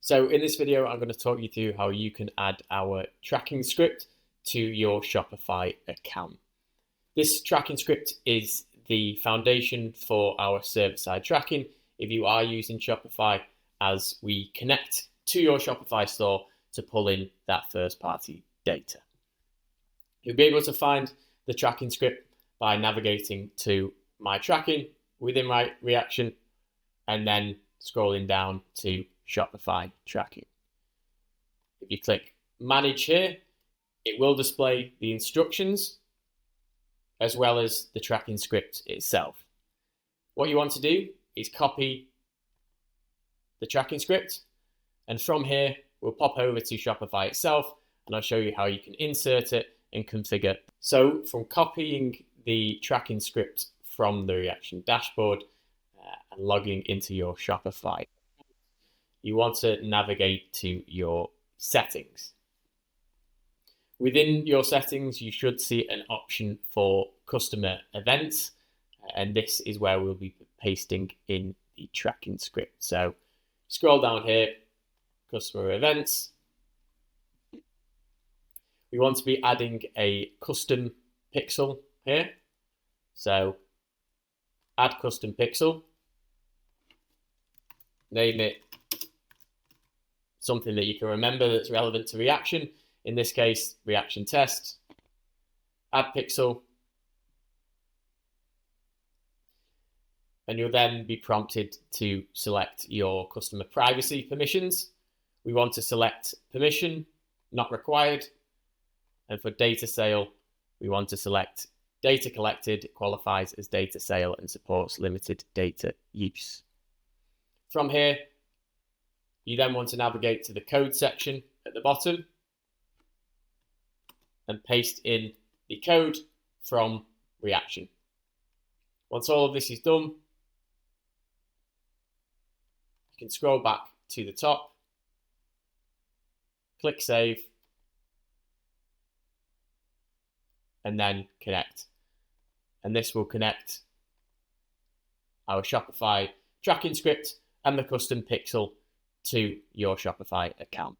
So in this video, I'm going to talk you through how you can add our tracking script to your Shopify account. This tracking script is the foundation for our server-side tracking if you are using Shopify, as we connect to your Shopify store to pull in that first-party data. You'll be able to find the tracking script by navigating to My Tracking within Reaktion and then scrolling down to Shopify Tracking. If you click Manage here, it will display the instructions as well as the tracking script itself. What you want to do is copy the tracking script, and from here we'll pop over to Shopify itself and I'll show you how you can insert it and configure. So from copying the tracking script from the Reaktion dashboard and logging into your Shopify, you want to navigate to your settings. Within your settings, you should see an option for customer events, and this is where we'll be pasting in the tracking script. So scroll down here, customer events. We want to be adding a custom pixel here. So add custom pixel, name it something that you can remember that's relevant to Reaktion. In this case, Reaktion test, add pixel, and you'll then be prompted to select your customer privacy permissions. We want to select permission, not required. And for data sale, we want to select data collected, qualifies as data sale and supports limited data use. From here, you then want to navigate to the code section at the bottom and paste in the code from Reaktion. Once all of this is done, you can scroll back to the top, click Save, and then connect. And this will connect our Shopify tracking script and the custom pixel to your Shopify account.